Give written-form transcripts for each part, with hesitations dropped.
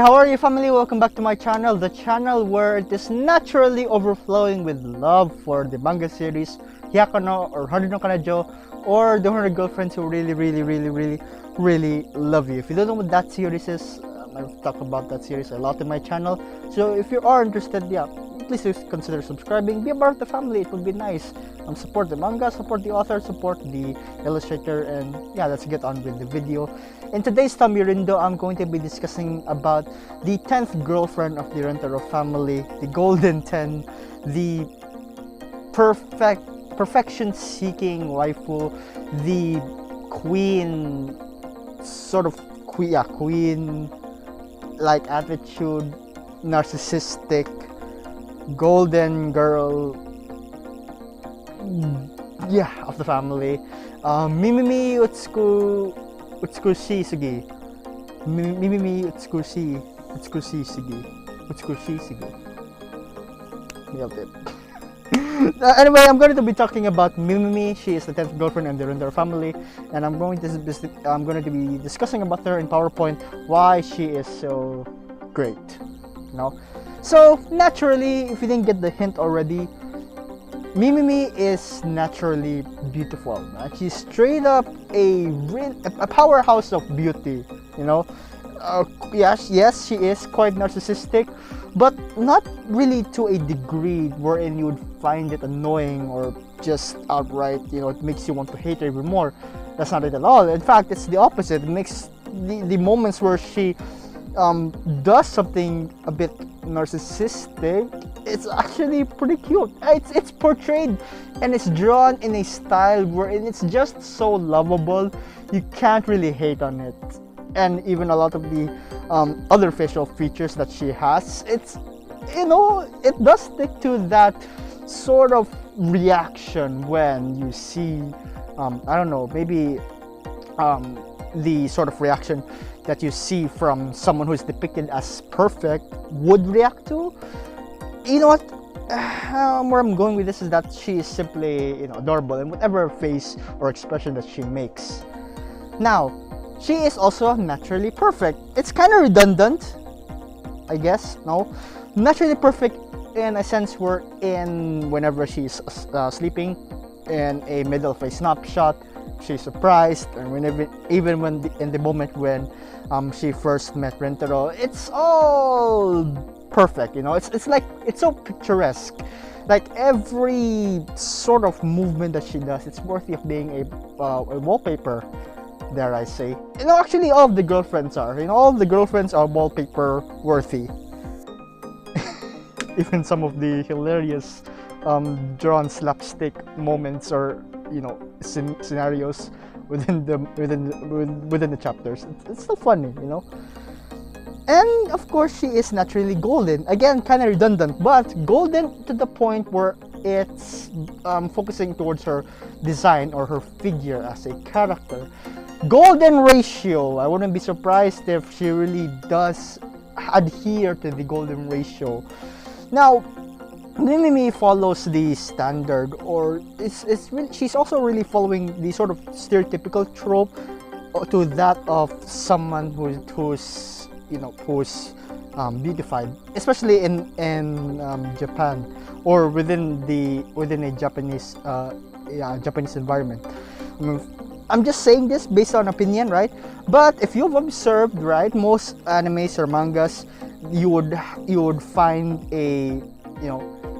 how are you, family? Welcome back to my channel, the channel where it is naturally overflowing with love for the manga series Hyakuno or Haruno Kanajo, or the 100 Girlfriends who really love you. If you don't know what that series is, I've talked about that series a lot in my channel. So if you are interested, yeah, please consider subscribing. Be a part of the family. It would be nice. Support the manga, support the author, support the illustrator, and yeah, let's get on with the video. In today's Rindo, I'm going to be discussing about the 10th girlfriend of the Rentaro family, the Golden 10, the perfection-seeking waifu, the queen, queen-like attitude, narcissistic, golden girl, of the family. MIMIMI Utsukushisugi. MIMIMI Utsukushisugi. Nailed it. Anyway, I'm going to be talking about MIMIMI. She is the 10th girlfriend in the Rindo family, and I'm going to be discussing about her in PowerPoint, why she is so great. So naturally, if you didn't get the hint already, MIMIMI is naturally beautiful. She's straight up a powerhouse of beauty. Yes, she is quite narcissistic, but not really to a degree wherein you would find it annoying or just outright, it makes you want to hate her even more. That's not it at all. In fact, it's the opposite. It makes the moments where she does something a bit narcissistic, it's actually pretty cute. It's portrayed and it's drawn in a style wherein it's just so lovable, you can't really hate on it. And even a lot of the other facial features that she has, it does stick to that sort of reaction when you see I don't know, maybe the sort of reaction that you see from someone who is depicted as perfect would react to. You know what? Where I'm going with this is that she is simply, adorable in whatever face or expression that she makes. Now, she is also naturally perfect. It's kind of redundant, I guess. No, naturally perfect in a sense whenever she's sleeping in a middle of a snapshot, she's surprised, and even when in the moment when she first met Rentaro, it's all perfect. It's like, it's so picturesque. Like every sort of movement that she does, it's worthy of being a wallpaper, dare I say. Actually all of the girlfriends are. All of the girlfriends are wallpaper worthy. Even some of the hilarious drawn slapstick moments or scenarios within the chapters. It's so funny, And of course, she is naturally golden. Again, kind of redundant, but golden to the point where it's focusing towards her design or her figure as a character. Golden ratio. I wouldn't be surprised if she really does adhere to the golden ratio. Now, MIMIMI follows the standard, or she's also really following the sort of stereotypical trope to that of someone who's beautified, especially in Japan or within a Japanese Japanese environment. I'm just saying this based on opinion, right? But if you've observed, right, most animes or mangas, you would find a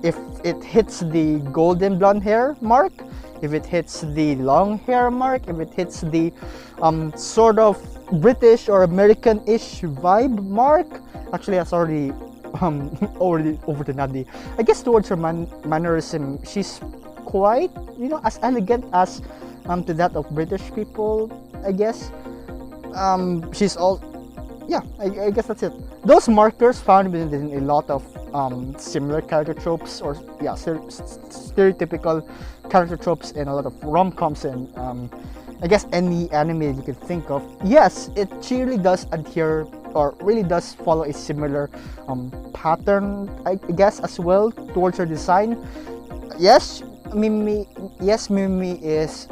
if it hits the golden blonde hair mark, if it hits the long hair mark, if it hits the sort of British or American-ish vibe mark, actually that's already over to Nadi. I guess towards her mannerism, she's quite as elegant as to that of British people, I guess. She's all, yeah, I guess that's it. Those markers found within a lot of similar character tropes, or stereotypical character tropes in a lot of rom-coms and I guess any anime you could think of. Yes, she really does adhere, or really does follow a similar pattern, I guess, as well towards her design. Yes, MIMIMI is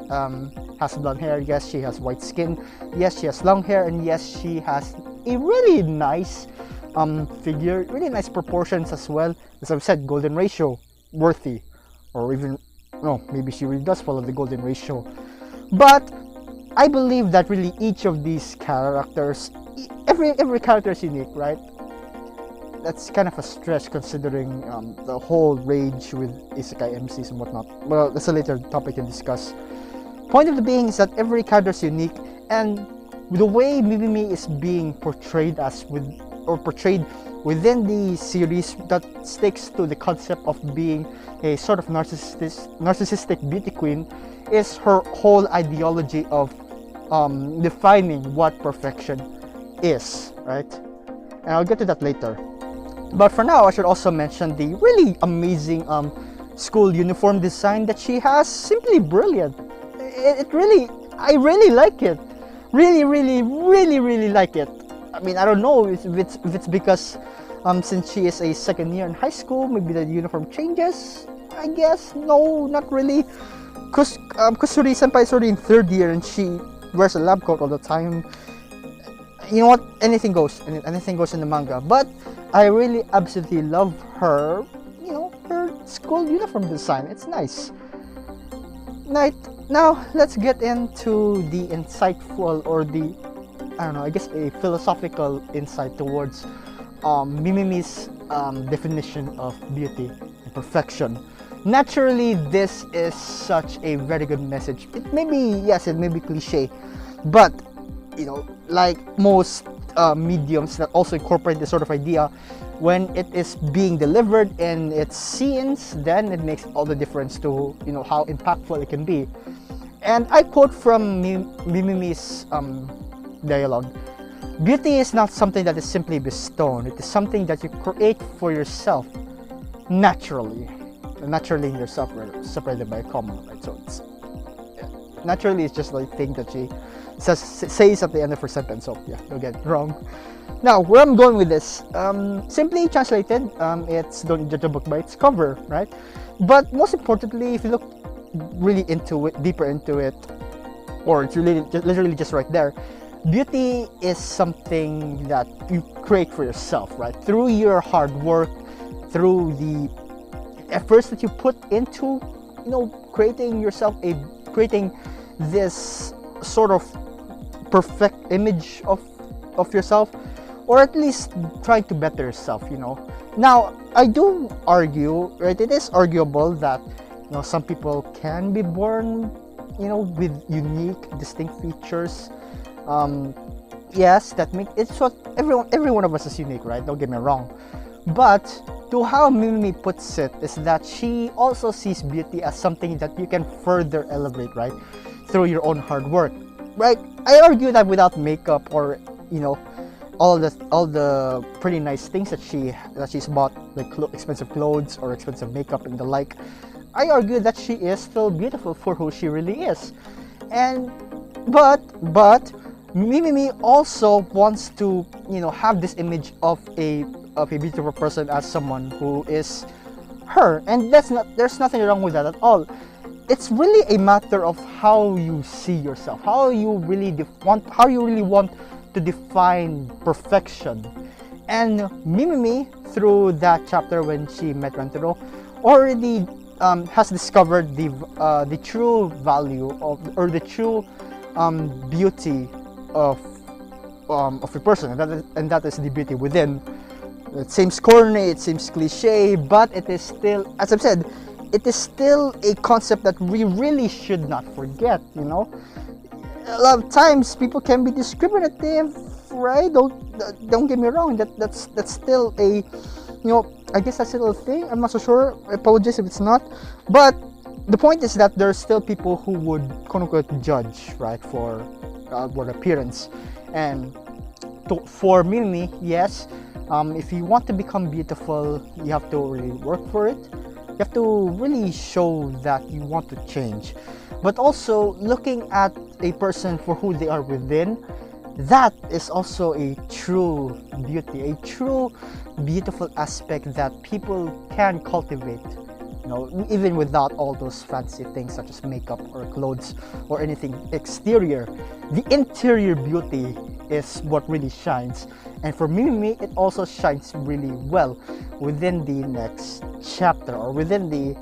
has blonde hair. Yes, she has white skin. Yes, she has long hair, and yes, she has a really nice figure, really nice proportions as well. As I've said, golden ratio, worthy, or even no, maybe she really does follow the golden ratio. But I believe that really each of these characters, every character is unique, right? That's kind of a stretch considering the whole rage with isekai MCs and whatnot. Well, that's a later topic to discuss. Point of the being is that every character is unique, and the way Mimimi is being portrayed portrayed within the series, that sticks to the concept of being a sort of narcissistic beauty queen, is her whole ideology of defining what perfection is, right? And I'll get to that later. But for now, I should also mention the really amazing school uniform design that she has. Simply brilliant. I really like it. Really like it. I mean, I don't know if it's because since she is a second year in high school, maybe the uniform changes. I guess no, not really. Cause Suri Senpai is already in third year and she wears a lab coat all the time. You know what? Anything goes. Anything goes in the manga. But I really absolutely love her. You know, her school uniform design. It's nice. Right. Now let's get into the insightful, or the, I don't know, I guess a philosophical insight towards Mimimi's definition of beauty and perfection. Naturally, this is such a very good message. It may be cliche, but you know, like most mediums that also incorporate this sort of idea, when it is being delivered in its scenes, then it makes all the difference to, you know, how impactful it can be. And I quote from Mimimi's dialogue: "Beauty is not something that is simply bestowed. It is something that you create for yourself naturally." Naturally in yourself, separated by a comma, right? So it's naturally, it's just like thing that she says at the end of her sentence. So yeah, don't get it wrong. Now, where I'm going with this, simply translated, it's don't judge a book by its cover, right? But most importantly, if you look really into it, deeper into it, or it's really literally just right there, beauty is something that you create for yourself, right? Through your hard work, through the efforts that you put into, you know, creating this sort of perfect image of yourself, or at least trying to better yourself, you know. Now, I do argue, right? It is arguable that, you know, some people can be born, you know, with unique, distinct features. Yes, that make it's what every one of us is unique, right? Don't get me wrong. But to how Mimimi puts it is that she also sees beauty as something that you can further elevate, right, through your own hard work, right? I argue that without makeup, or, you know, all the pretty nice things that she's bought, like expensive clothes or expensive makeup and the like, I argue that she is still beautiful for who she really is. And but Mimimi also wants to, you know, have this image of a beautiful person as someone who is her, and there's nothing wrong with that at all. It's really a matter of how you see yourself, how you really want to define perfection. And Mimimi, through that chapter when she met Rentaro, already has discovered the true value of, or the true beauty of a person, and that is the beauty within. It seems corny, it seems cliche, but it is still, as I've said, it is still a concept that we really should not forget, you know. A lot of times people can be discriminative, right? Don't get me wrong, that's still a, you know, I guess that's a little thing. I'm not so sure. I apologize if it's not. But the point is that there are still people who would, quote unquote, judge, right, for outward appearance. And for Mimimi, yes, if you want to become beautiful, you have to really work for it. You have to really show that you want to change. But also, looking at a person for who they are within, that is also a true beauty, a true beautiful aspect that people can cultivate, you know, even without all those fancy things such as makeup or clothes or anything exterior. The interior beauty is what really shines. And for Mimimi, it also shines really well within the next chapter, or within the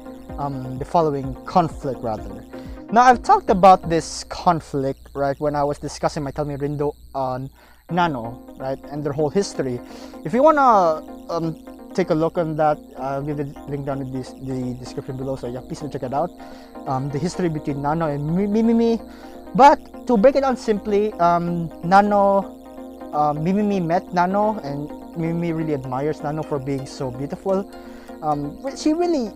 following conflict rather. Now, I've talked about this conflict, right, when I was discussing my Tell Me Rindo on Nano, right, and their whole history. If you wanna take a look on that, I'll give the link down in the description below, so yeah, please do check it out. The history between Nano and Mimimi. But to break it down simply, Mimimi met Nano, and Mimimi really admires Nano for being so beautiful. She really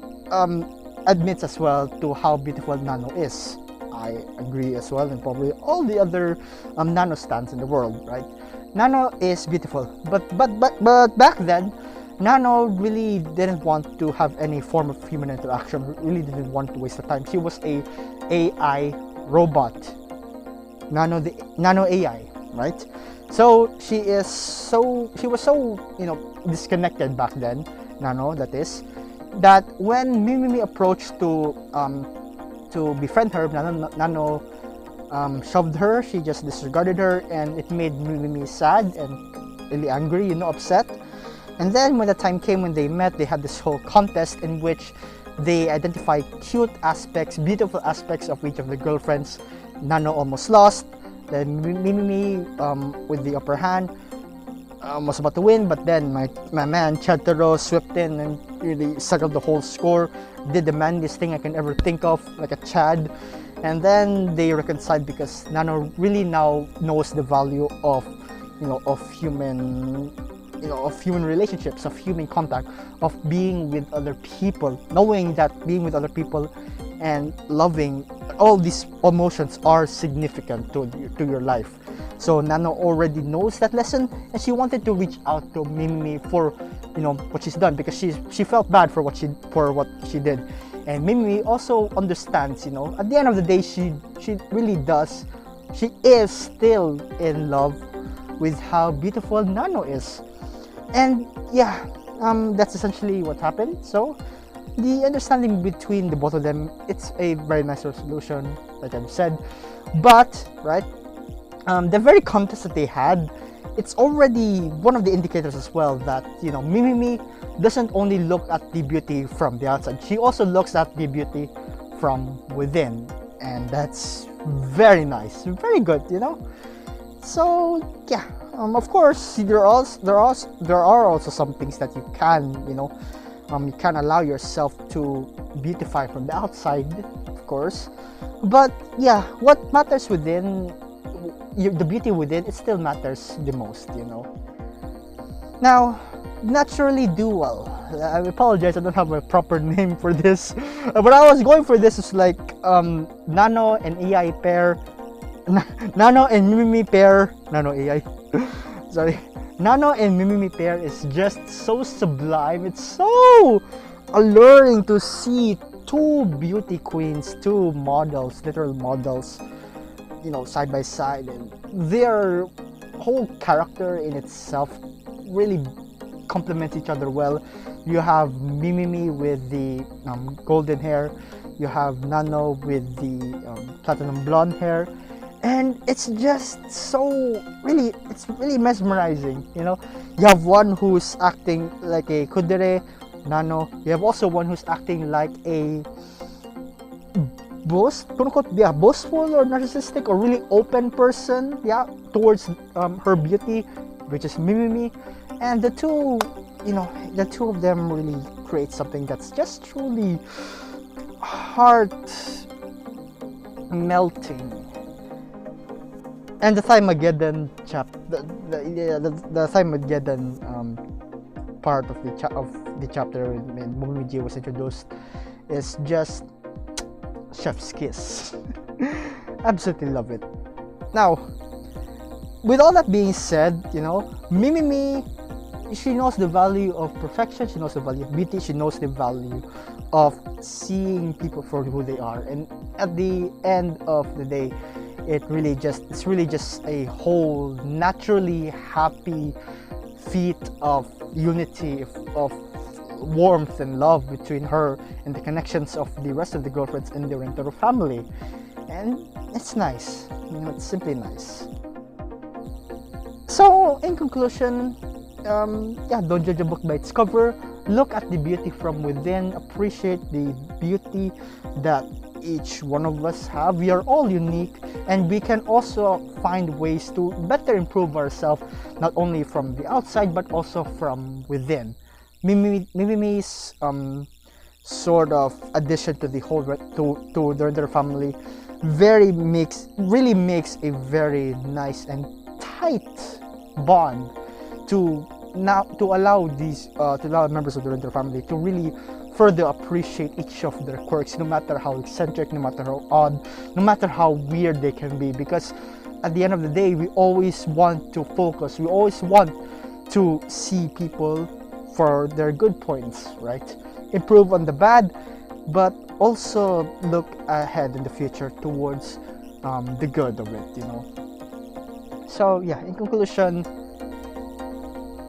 admits as well to how beautiful Nano is. I agree as well, and probably all the other Nano stands in the world, right? Nano is beautiful, but back then, Nano really didn't want to have any form of human interaction. Really didn't want to waste the time. She was a AI robot. Nano AI, right? So she was so disconnected back then, Nano that is, that when Mimimi approached to befriend her, Nano shoved her. She just disregarded her, and it made Mimimi sad and really angry, upset. And then when the time came when they met, they had this whole contest in which they identified cute aspects, beautiful aspects of each of the girlfriends. Nano almost lost. Then Mimimi, with the upper hand, was about to win, but then my man Chadtaro swept in and really settled the whole score. Did the manliest thing I can ever think of, like a Chad. And then they reconciled because Nano really now knows the value of human relationships, of human contact, of being with other people, knowing that being with other people and loving, all these emotions are significant to your life. So Nano already knows that lesson, and she wanted to reach out to Mimimi for what she's done, because she felt bad for what she did. And Mimimi also understands, at the end of the day, she really does. She is still in love with how beautiful Nano is. And yeah, that's essentially what happened. So the understanding between the both of them, it's a very nice resolution, like I've said. But right, the very contest that they had, it's already one of the indicators as well that Mimimi doesn't only look at the beauty from the outside, she also looks at the beauty from within, and that's very nice, very good. So yeah, of course there are also some things that you can you can allow yourself to beautify from the outside, of course. But yeah, what matters within, the beauty within, it still matters the most. Now, naturally dual. I apologize, I don't have a proper name for this, but I was going for this is like Nano and AI pair, Nano and Mimimi pair, Nano AI. Sorry, Nano and Mimimi pair is just so sublime. It's so alluring to see two beauty queens, two models, literal models, side by side, and their whole character in itself really complement each other well. You have Mimimi with the golden hair, you have Nano with the platinum blonde hair, and it's just it's really mesmerizing. You have one who's acting like a kudere, Nano. You have also one who's acting like a boastful or narcissistic or really open person, towards her beauty, which is Mimimi. And the two of them really create something that's just truly heart melting. And the Thymageddon the Thymageddon part of the chapter when Momiji was introduced is just chef's kiss. Absolutely love it. Now, with all that being said, Mimimi, she knows the value of perfection, she knows the value of beauty, she knows the value of seeing people for who they are. And at the end of the day, it's really just a whole naturally happy feat of unity, of warmth and love between her and the connections of the rest of the girlfriends in the Rindo family. And it's nice, it's simply nice. So, in conclusion, yeah, don't judge a book by its cover. Look at the beauty from within. Appreciate the beauty that each one of us have. We are all unique, and we can also find ways to better improve ourselves, not only from the outside but also from within. Mimimi's sort of addition to the whole to their family really makes a very nice and tight bond to allow members of the Rindo family to really further appreciate each of their quirks, no matter how eccentric, no matter how odd, no matter how weird they can be. Because at the end of the day, we always want to focus, we always want to see people for their good points, right? Improve on the bad, but also look ahead in the future towards the good of it, you know. So yeah, in conclusion,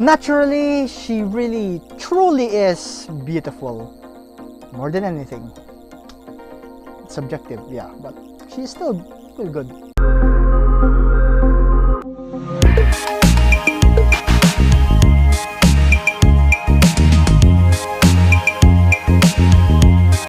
naturally, she really truly is beautiful. More than anything. It's subjective, yeah, but she's still good.